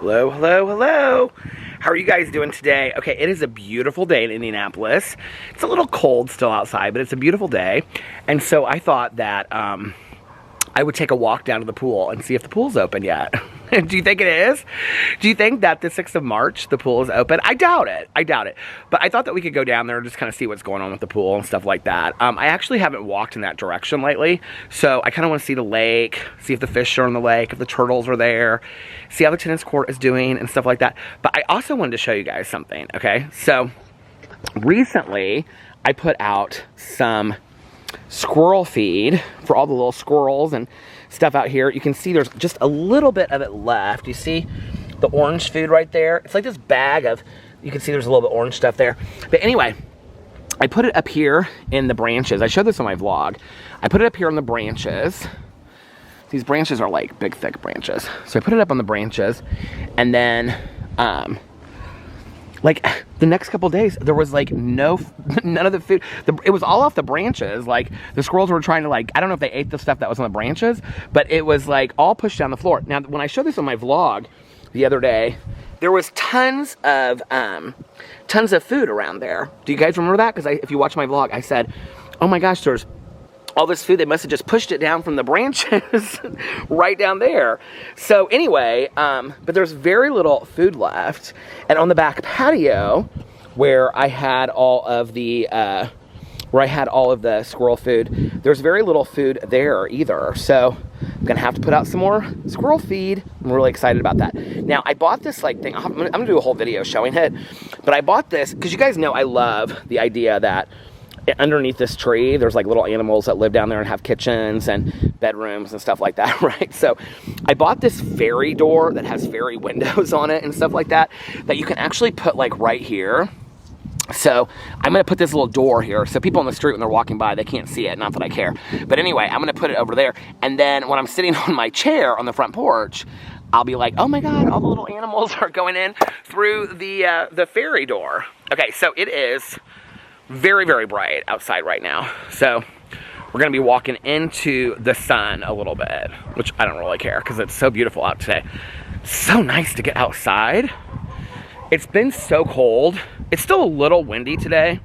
Hello, hello, hello. How are you guys doing today? Okay, it is a beautiful day in Indianapolis. It's a little cold still outside, but it's a beautiful day. And so I thought that I would take a walk down to the pool and see if the pool's open yet. Do you think it is? Do you think that the 6th of March, the pool is open? I doubt it. I doubt it. But I thought that we could go down there and just kind of see what's going on with the pool and stuff like that. I actually haven't walked in that direction lately. So I kind of want to see the lake, see if the fish are in the lake, if the turtles are there, see how the tennis court is doing and stuff like that. But I also wanted to show you guys something, okay? So recently, I put out some squirrel feed for all the little squirrels and stuff out here. You can see there's just a little bit of it left. You see the orange food right there? It's like this bag of, you can see there's a little bit orange stuff there. But anyway, I put it up here in the branches. I showed this on my vlog. I put it up here on the branches. These branches are like big, thick branches. So I put it up on the branches, and then like the next couple days, there was like none of the food. It was all off the branches. Like the squirrels were trying to I don't know if they ate the stuff that was on the branches, but it was like all pushed down the floor. Now, when I showed this on my vlog the other day, there was tons of food around there. Do you guys remember that? Because if you watch my vlog, I said, oh my gosh, there's all this food. They must have just pushed it down from the branches right down there. So anyway, but there's very little food left. And on the back patio, where I had all of the squirrel food, there's very little food there either. So I'm gonna have to put out some more squirrel feed. I'm really excited about that. Now I bought this thing. I'm gonna do a whole video showing it, but I bought this because you guys know I love the idea that underneath this tree, there's like little animals that live down there and have kitchens and bedrooms and stuff like that, right? So I bought this fairy door that has fairy windows on it and stuff like that, that you can actually put like right here. So I'm gonna put this little door here so people on the street, when they're walking by, they can't see it, not that I care. But anyway, I'm gonna put it over there. And then when I'm sitting on my chair on the front porch, I'll be like, oh my God, all the little animals are going in through the fairy door. Okay, so it is very, very bright outside right now. So we're gonna be walking into the sun a little bit, which I don't really care because it's so beautiful out today. So nice to get outside. It's been so cold. It's still a little windy today.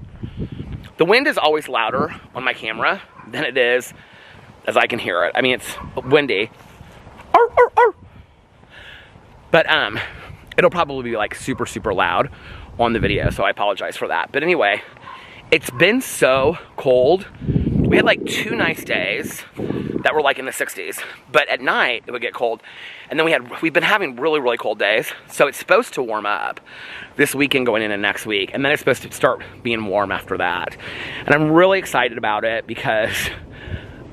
The wind is always louder on my camera than it is as I can hear it. I mean, it's windy. Arr, arr, arr. But it'll probably be like super, super loud on the video, so I apologize for that. But anyway, it's been so cold. We had like 2 nice days that were like in the 60s, but at night it would get cold. And then we've been having really, really cold days. So it's supposed to warm up this weekend going into next week. And then it's supposed to start being warm after that. And I'm really excited about it because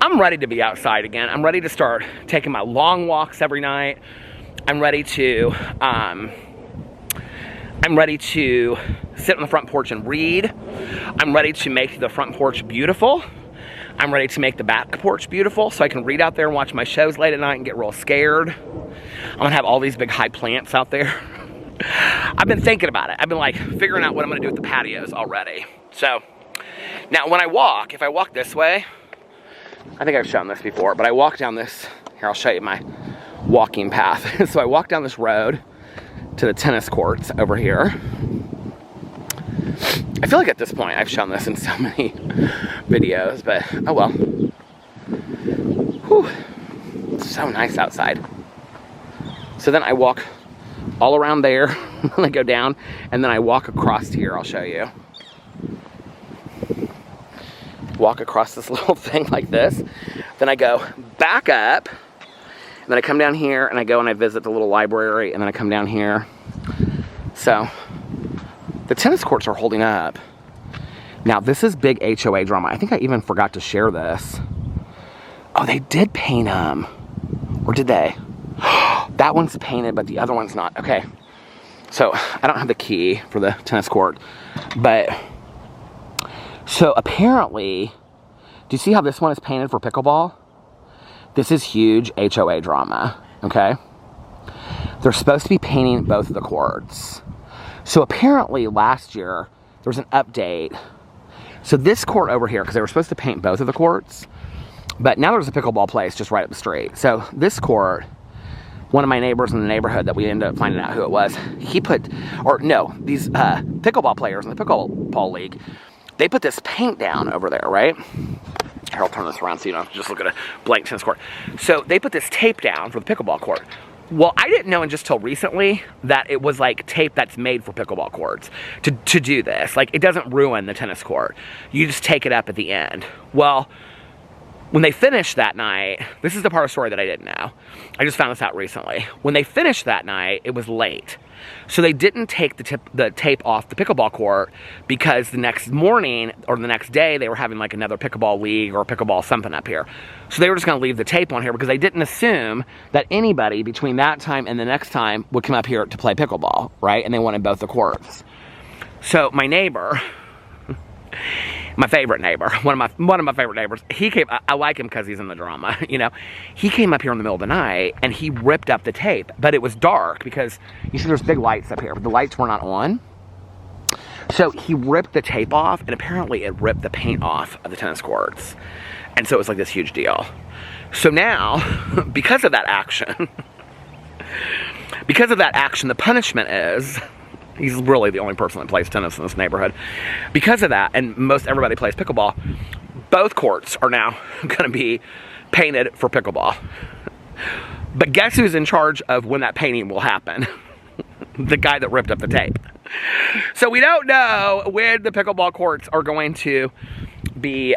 I'm ready to be outside again. I'm ready to start taking my long walks every night. I'm ready to sit on the front porch and read. I'm ready to make the front porch beautiful. I'm ready to make the back porch beautiful so I can read out there and watch my shows late at night and get real scared. I'm gonna have all these big high plants out there. I've been thinking about it. I've been like figuring out what I'm gonna do with the patios already. So now when I walk, if I walk this way, I think I've shown this before, but I walk down this, here I'll show you my walking path. So I walk down this road to the tennis courts over here. I feel like at this point I've shown this in so many videos, but oh well. Whew. It's so nice outside. So then I walk all around there, and I go down, and then I walk across here. I'll show you. Walk across this little thing like this. Then I go back up, and then I come down here, and I go and I visit the little library, and then I come down here. So the tennis courts are holding up. Now, this is big HOA drama. I think I even forgot to share this. Oh, they did paint them. Or did they? That one's painted, but the other one's not. Okay. So, I don't have the key for the tennis court. But, so apparently, do you see how this one is painted for pickleball? This is huge HOA drama. Okay? They're supposed to be painting both of the courts. So apparently last year, there was an update. So this court over here, because they were supposed to paint both of the courts, but now there's a pickleball place just right up the street. So this court one of my neighbors in the neighborhood that we ended up finding out who it was, he put, or no, these pickleball players in the pickleball league, they put this paint down over there, right? Here, I'll turn this around so you don't just look at a blank tennis court. So they put this tape down for the pickleball court. Well, I didn't know just till recently that it was like tape that's made for pickleball courts to do this. Like, it doesn't ruin the tennis court. You just take it up at the end. Well, when they finished that night, this is the part of the story that I didn't know. I just found this out recently. When they finished that night, it was late. So they didn't take the tape off the pickleball court because the next morning or the next day they were having like another pickleball league or pickleball something up here. So they were just going to leave the tape on here because they didn't assume that anybody between that time and the next time would come up here to play pickleball, right? And they wanted both the courts. So my neighbor, my favorite neighbor, one of my favorite neighbors, he came, I like him because he's in the drama, you know. He came up here in the middle of the night and he ripped up the tape, but it was dark because you see there's big lights up here, but the lights were not on. So he ripped the tape off, and apparently it ripped the paint off of the tennis courts. And so it was like this huge deal. So now, because of that action, the punishment is, he's really the only person that plays tennis in this neighborhood. Because of that, and most everybody plays pickleball, both courts are now going to be painted for pickleball. But guess who's in charge of when that painting will happen? The guy that ripped up the tape. So we don't know when the pickleball courts are going to be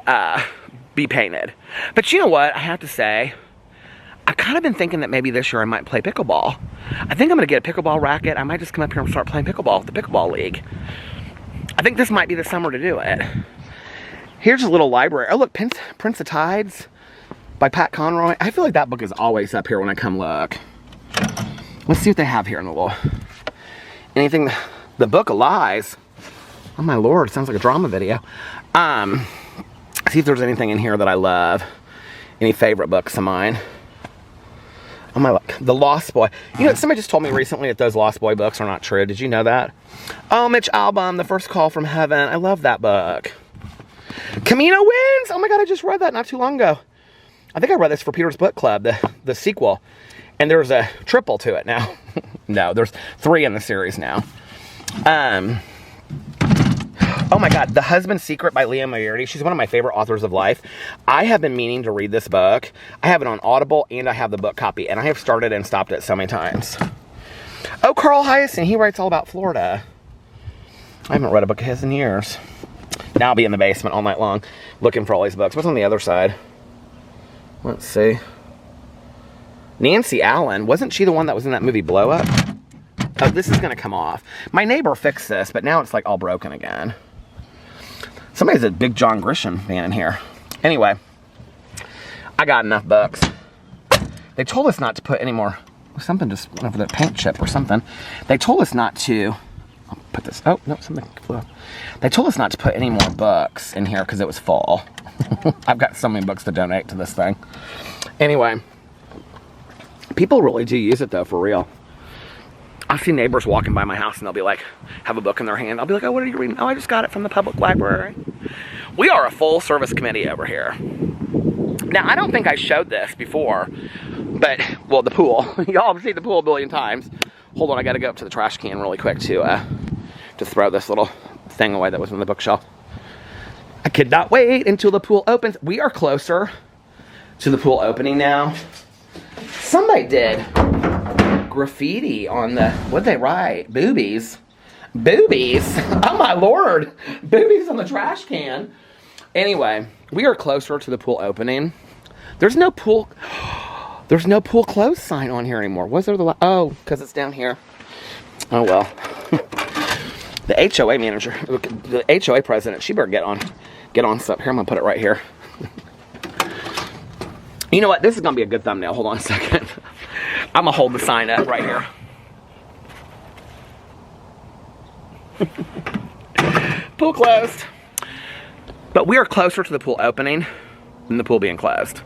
painted. But you know what? I have to say, I've kind of been thinking that maybe this year I might play pickleball. I think I'm going to get a pickleball racket. I might just come up here and start playing pickleball with the pickleball league. I think this might be the summer to do it. Here's a little library. Oh, look, Prince of Tides by Pat Conroy. I feel like that book is always up here when I come look. Let's see what they have here in the little... Anything... The Book of Lies. Oh my lord, sounds like a drama video. See if there's anything in here that I love. Any favorite books of mine. Oh my, The Lost Boy. You know, somebody just told me recently that those Lost Boy books are not true. Did you know that? Oh, Mitch Albom, The First Call from Heaven. I love that book. Camino Wins. Oh my god, I just read that not too long ago. I think I read this for Peter's Book Club, the sequel. And there's a triple to it now. No, there's 3 in the series now. Oh my god, The Husband's Secret by Leah Moriarty. She's one of my favorite authors of life. I have been meaning to read this book. I have it on Audible and I have the book copy, and I have started and stopped it so many times. Oh, Carl Hyacin, he writes all about Florida. I haven't read a book of his in years. Now I'll be in the basement all night long looking for all these books. What's on the other side? Let's see. Nancy Allen, wasn't she the one that was in that movie Blow Up? Oh, this is going to come off. My neighbor fixed this, but now it's like all broken again. Somebody's a big John Grisham fan in here. Anyway, I got enough books. They told us not to put any more. Something just went over the paint chip or something. They told us not to. I'll put this. Oh, no, something flew up. They told us not to put any more books in here because it was full. I've got so many books to donate to this thing. Anyway, people really do use it though, for real. I've seen neighbors walking by my house and they'll be like, have a book in their hand. I'll be like, oh, what are you reading? Oh, I just got it from the public library. We are a full service committee over here. Now, I don't think I showed this before, but, well, the pool. Y'all have seen the pool a billion times. Hold on, I gotta go up to the trash can really quick to throw this little thing away that was in the bookshelf. I could not wait until the pool opens. We are closer to the pool opening now. Somebody did graffiti on the, what'd they write? Boobies. Boobies? Oh my lord. Boobies on the trash can. Anyway, we are closer to the pool opening. There's no pool closed sign on here anymore. Was there oh, because it's down here. Oh well. The HOA manager, the HOA president, she better get on stuff. Here, I'm gonna put it right here. You know what? This is gonna be a good thumbnail. Hold on a second. I'm gonna hold the sign up right here. Pool closed. But we are closer to the pool opening than the pool being closed.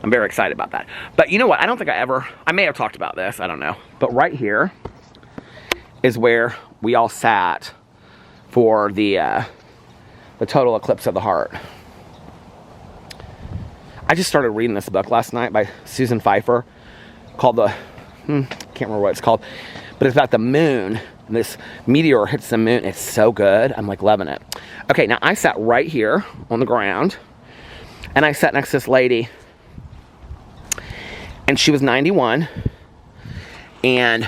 I'm very excited about that. But you know what? I don't think I may have talked about this. I don't know. But right here is where we all sat for the total eclipse of the heart. I just started reading this book last night by Susan Pfeiffer called Can't remember what it's called, but it's about the moon. And this meteor hits the moon. It's so good. I'm like loving it. Okay, now I sat right here on the ground, and I sat next to this lady, and she was 91, and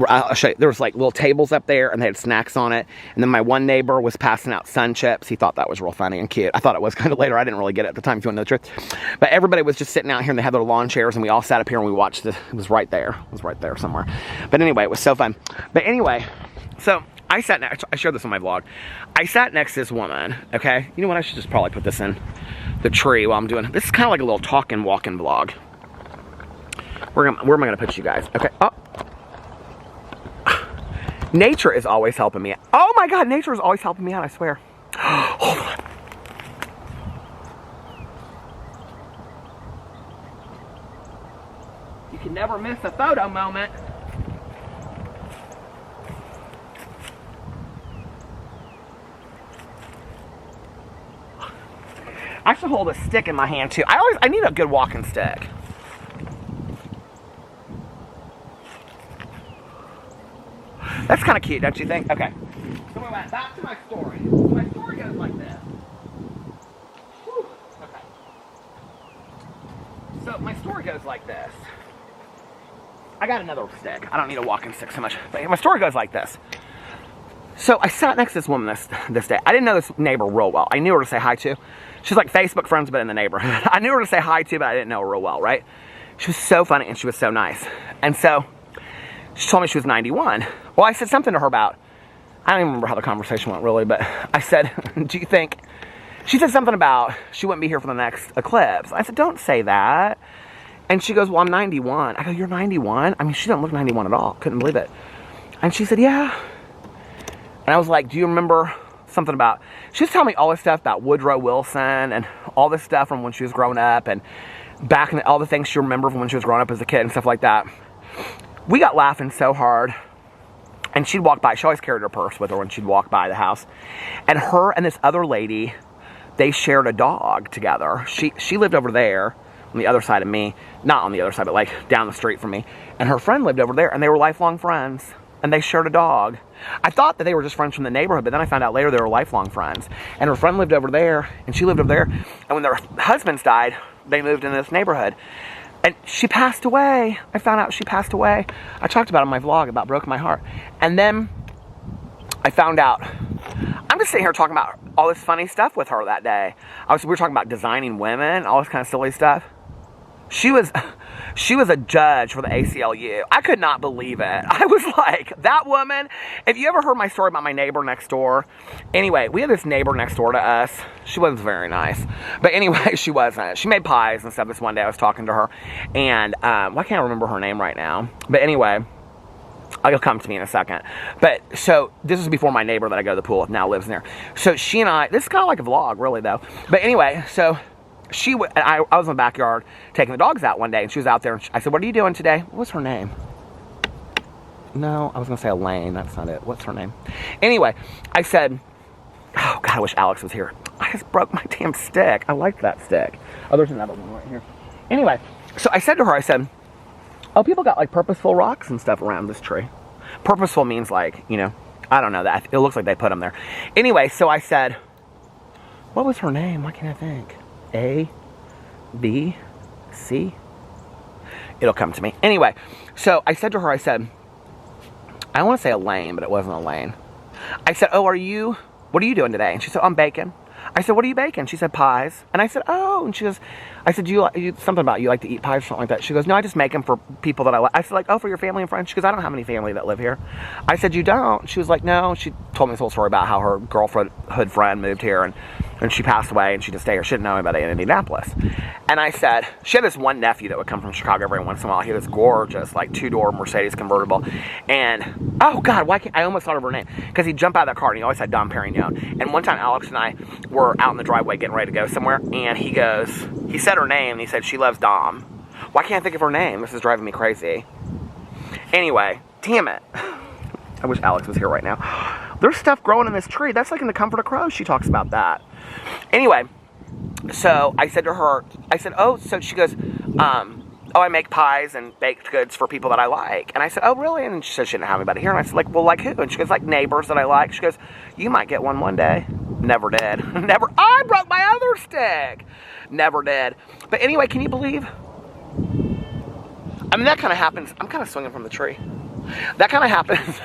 I'll show you, there was like little tables up there, and they had snacks on it. And then my one neighbor was passing out sun chips. He thought that was real funny and cute. I thought it was kind of later. I didn't really get it at the time, if you want to know the truth. But everybody was just sitting out here, and they had their lawn chairs, and we all sat up here and we watched it. It was right there. It was right there somewhere. But anyway, it was so fun. But anyway, so I sat next, I showed this on my vlog. I sat next to this woman, okay? You know what? I should just probably put this in the tree while I'm doing it. This is kind of like a little talking, walking vlog. Where am I going to put you guys? Okay. Oh. Nature is always helping me out. Oh my God, nature is always helping me out, I swear. Hold on. You can never miss a photo moment. I should hold a stick in my hand too. I need a good walking stick. That's kind of cute, don't you think? Okay. So we went back to my story. My story goes like this. Whew. Okay. So my story goes like this. I got another stick. I don't need a walking stick so much. But my story goes like this. So I sat next to this woman this day. I didn't know this neighbor real well. I knew her to say hi to. She's like Facebook friends, but in the neighborhood. I knew her to say hi to, but I didn't know her real well, right? She was so funny, and she was so nice. And so she told me she was 91. Well, I said something to her about, I don't even remember how the conversation went really, but I said, do you think, she said something about she wouldn't be here for the next eclipse. I said, don't say that. And she goes, well, I'm 91. I go, you're 91? I mean, she didn't look 91 at all. Couldn't believe it. And she said, yeah. And I was like, do you remember something about, she was telling me all this stuff about Woodrow Wilson and all this stuff from when she was growing up, and back in all the things she remembered from when she was growing up as a kid and stuff like that. We got laughing so hard. And she'd walk by. She always carried her purse with her when she'd walk by the house. And her and this other lady, they shared a dog together. She lived over there on the other side of me. Not on the other side, but like down the street from me. And her friend lived over there, and they were lifelong friends. And they shared a dog. I thought that they were just friends from the neighborhood, but then I found out later they were lifelong friends. And her friend lived over there, and she lived over there. And when their husbands died, they moved into this neighborhood. And she passed away. I found out she passed away. I talked about it in my vlog about Broke My Heart. And then I found out, I'm just sitting here talking about all this funny stuff with her that day. We were talking about designing women, all this kind of silly stuff. She was a judge for the ACLU. I could not believe it. I was like, that woman, if you ever heard my story about my neighbor next door, anyway, we had this neighbor next door to us. She wasn't very nice. But anyway, she wasn't. She made pies and stuff this one day. I was talking to her. And, well, I can't remember her name right now. But anyway, it'll come to me in a second. But, so, this was before my neighbor that I go to the pool with now lives in there. So, she and I, this is kind of like a vlog, really, though. But anyway, so I was in the backyard taking the dogs out one day, and she was out there, and I said, what are you doing today? What's her name? No, I was going to say Elaine. That's not it. What's her name? Anyway, I said, oh, God, I wish Alex was here. I just broke my damn stick. I like that stick. Oh, there's another one right here. Anyway, so I said to her, I said, oh, people got, like, purposeful rocks and stuff around this tree. Purposeful means, like, you know, I don't know. That it looks like they put them there. Anyway, so I said, what was her name? Why can't I think? A, B, C. It'll come to me. Anyway, so I said to her, I said, I want to say Elaine, but it wasn't Elaine. I said, oh, what are you doing today? And she said, oh, I'm baking. I said, what are you baking? She said, pies. And I said, oh, and she goes, I said, something about you like to eat pies or something like that. She goes, no, I just make them for people that I like. I said, like, oh, for your family and friends? She goes, I don't have any family that live here. I said, you don't? She was like, no. She told me this whole story about how her girlfriend friend moved here, and she passed away, and she just stayed here. She didn't know anybody in Indianapolis. And I said, she had this one nephew that would come from Chicago every once in a while. He was gorgeous, like, two-door Mercedes convertible. And, oh, God, I almost thought of her name. Because he'd jump out of that car, and he always had Dom Perignon. And one time, Alex and I were out in the driveway getting ready to go somewhere, and he said her name, and he said, she loves Dom. Why can't I think of her name? This is driving me crazy. Anyway, damn it. I wish Alex was here right now. There's stuff growing in this tree. That's like in The Comfort of Crows. She talks about that. Anyway, so I said to her, I said, oh, so she goes, oh, I make pies and baked goods for people that I like. And I said, oh, really? And she said she didn't have anybody here. And I said, like, well, like who? And she goes, like neighbors that I like. She goes, you might get one day. Never did. Never. I broke my other stick. Never did. But anyway, can you believe? I mean, that kind of happens. I'm kind of swinging from the tree. That kind of happens.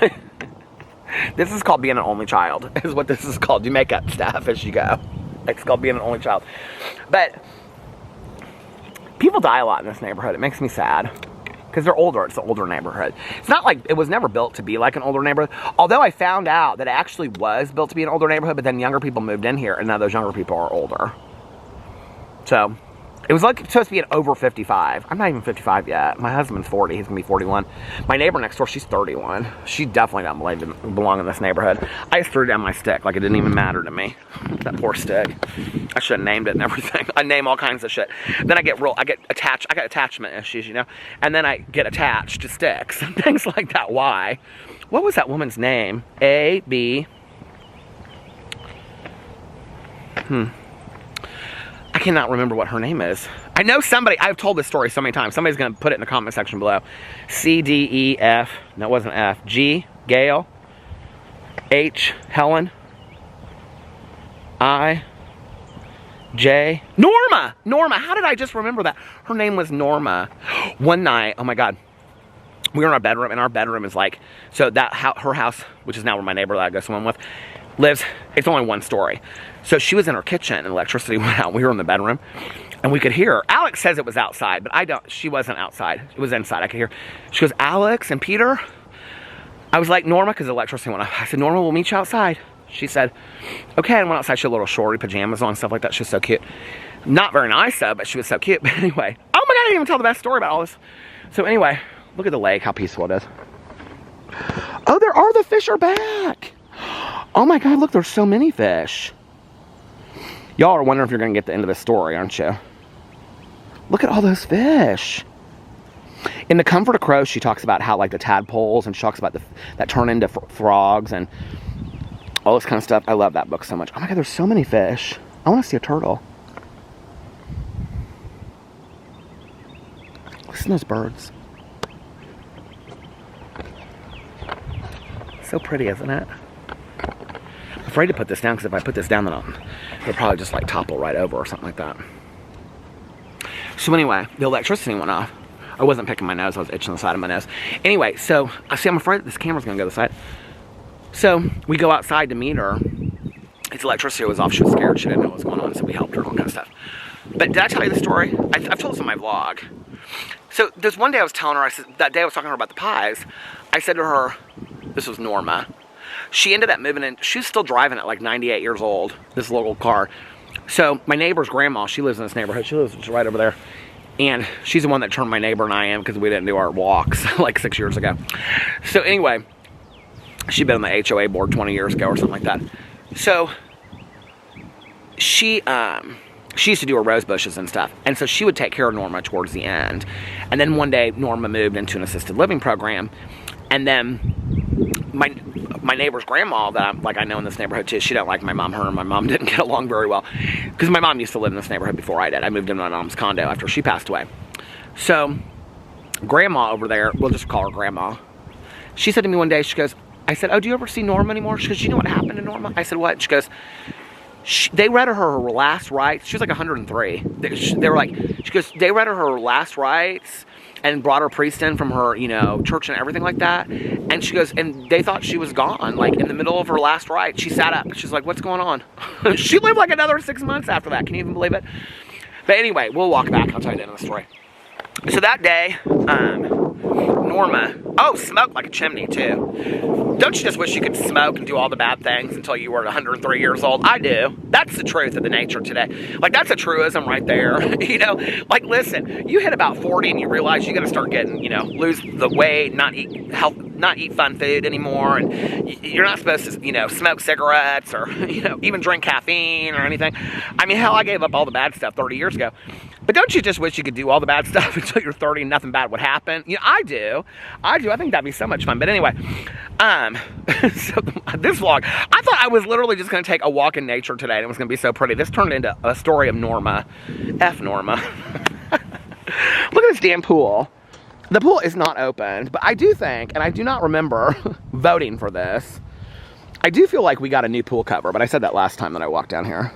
This is called being an only child, is what this is called. You make up stuff as you go. It's called being an only child. But people die a lot in this neighborhood. It makes me sad. Because they're older. It's an older neighborhood. It's not like, it was never built to be like an older neighborhood. Although I found out that it actually was built to be an older neighborhood, but then younger people moved in here, and now those younger people are older. So, it was like supposed to be an over 55. I'm not even 55 yet. My husband's 40. He's going to be 41. My neighbor next door, she's 31. She definitely doesn't belong in this neighborhood. I just threw down my stick like it didn't even matter to me. That poor stick. I should have named it and everything. I name all kinds of shit. Then I got attachment issues, you know. And then I get attached to sticks and things like that. Why? What was that woman's name? A-B... I cannot remember what her name is. I know somebody, I've told this story so many times. Somebody's going to put it in the comment section below. C-D-E-F. No, it wasn't F. G, Gail. H, Helen. I, J, Norma. Norma. How did I just remember that? Her name was Norma. One night, oh my God. We were in our bedroom, and our bedroom is like, so that her house, which is now where my neighbor that I go swim with, lives, it's only one story. So she was in her kitchen and electricity went out. We were in the bedroom and we could hear her. Alex says it was outside, but she wasn't outside. It was inside. I could hear. She goes, Alex and Peter. I was like, Norma, because the electricity went off. I said, Norma, we'll meet you outside. She said, okay. And went outside. She had little shorty pajamas on, stuff like that. She was so cute. Not very nice though, but she was so cute. But anyway, oh my God, I didn't even tell the best story about all this. So anyway, look at the lake, how peaceful it is. Oh, the fish are back. Oh my God, look, there's so many fish. Y'all are wondering if you're going to get the end of this story, aren't you? Look at all those fish. In The Comfort of Crows, she talks about how, like, the tadpoles, and she talks about that turn into frogs and all this kind of stuff. I love that book so much. Oh my God, there's so many fish. I want to see a turtle. Listen to those birds. So pretty, isn't it? I'm afraid to put this down, because if I put this down, then it'll probably just like topple right over or something like that. So anyway, the electricity went off. I wasn't picking my nose, I was itching the side of my nose. Anyway, so I see, I'm afraid that this camera's gonna go this side. So we go outside to meet her. Its electricity was off. She was scared. She didn't know what was going on, so we helped her and all kind of stuff. But did I tell you the story? I've told this in my vlog. So there's one day I was telling her, that day I was talking to her about the pies, I said to her, this was Norma. She ended up moving in. She was still driving at like 98 years old, this local car. So my neighbor's grandma, she lives in this neighborhood. She lives right over there. And she's the one that turned my neighbor and I in, because we didn't do our walks like 6 years ago. So anyway, she'd been on the HOA board 20 years ago or something like that. So she used to do her rose bushes and stuff. And so she would take care of Norma towards the end. And then one day, Norma moved into an assisted living program. And then my neighbor's grandma that I know in this neighborhood too, she didn't like my mom. Her and my mom didn't get along very well. Because my mom used to live in this neighborhood before I did. I moved into my mom's condo after she passed away. So, grandma over there, we'll just call her grandma. She said to me one day, she goes, I said, oh, do you ever see Norma anymore? She goes, you know what happened to Norma? I said, what? She goes, they read her last rites. She was like 103. They were like, she goes, they read her last rites and brought her priest in from her, church and everything like that. And she goes, and they thought she was gone, like in the middle of her last rite. She sat up. She's like, what's going on? She lived like another 6 months after that. Can you even believe it? But anyway, we'll walk back. I'll tell you the end of the story. So that day, Norma, smoked like a chimney too. Don't you just wish you could smoke and do all the bad things until you were 103 years old? I do. That's the truth of the nature today. Like, that's a truism right there. Like, listen, you hit about 40 and you realize you got to start getting, lose the weight, not eat fun food anymore, and you're not supposed to, smoke cigarettes or, even drink caffeine or anything. I mean, hell, I gave up all the bad stuff 30 years ago. But don't you just wish you could do all the bad stuff until you're 30 and nothing bad would happen? I do. I think that'd be so much fun. But anyway, so this vlog, I thought I was literally just going to take a walk in nature today, and it was going to be so pretty. This turned into a story of Norma. F Norma. Look at this damn pool. The pool is not open, but I do think, and I do not remember voting for this, I do feel like we got a new pool cover, but I said that last time that I walked down here.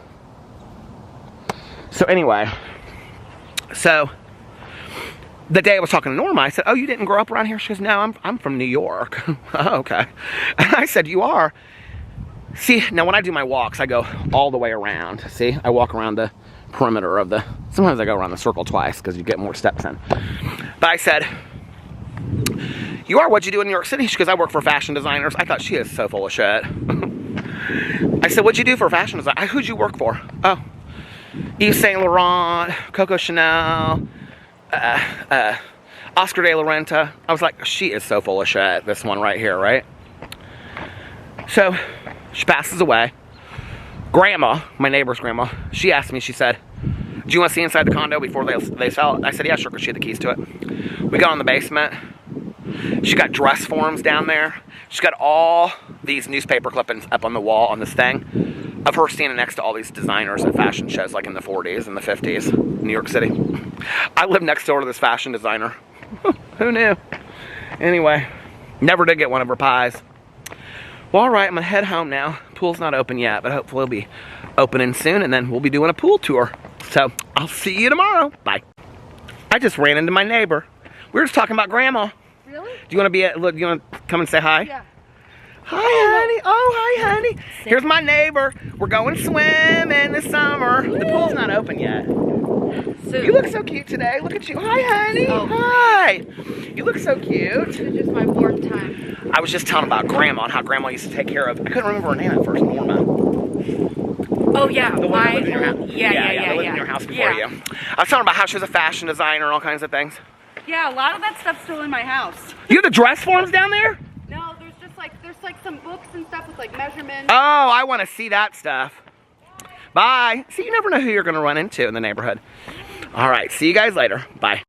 So anyway, so the day I was talking to Norma, I said, oh, you didn't grow up around here? She goes, no, I'm from New York. Oh, okay. And I said, you are? See, now when I do my walks, I go all the way around. See, I walk around the perimeter of the, sometimes I go around the circle twice because you get more steps in. But I said, you are? What'd you do in New York City? She goes, I work for fashion designers. I thought, she is so full of shit. I said, what'd you do for fashion design? Who'd you work for? Oh, Yves Saint Laurent, Coco Chanel, Oscar de la Renta. I was like, she is so full of shit, this one right here, right? So she passes away. Grandma, my neighbor's grandma, she asked me, she said, do you want to see inside the condo before they sell it? I said, yeah, sure, because she had the keys to it. We got in the basement. She got dress forms down there. She's got all these newspaper clippings up on the wall on this thing of her standing next to all these designers at fashion shows like in the 40s and the 50s, New York City. I live next door to this fashion designer. Who knew? Anyway, never did get one of her pies. Well, all right, I'm gonna head home now. Pool's not open yet, but hopefully it'll be opening soon, and then we'll be doing a pool tour. So I'll see you tomorrow. Bye. I just ran into my neighbor. We were just talking about Grandma. Really? Do you want to be at, look, do you want to come and say hi? Yeah. Hi, honey. Oh, hi, honey. Here's my neighbor. We're going swimming this summer. The pool's not open yet. So, you look so cute today. Look at you. Hi, honey. Oh. Hi. You look so cute. This is just my fourth time. I was just telling about Grandma and how Grandma used to take care of, I couldn't remember her name at first, Norma. Oh, yeah. The one that lived in your house. Yeah. Lived in your house before you. I was telling about how she was a fashion designer and all kinds of things. Yeah, a lot of that stuff's still in my house. You have the dress forms down there? No, there's like some books and stuff with like measurements. Oh, I want to see that stuff. Bye. See, you never know who you're going to run into in the neighborhood. All right, see you guys later. Bye.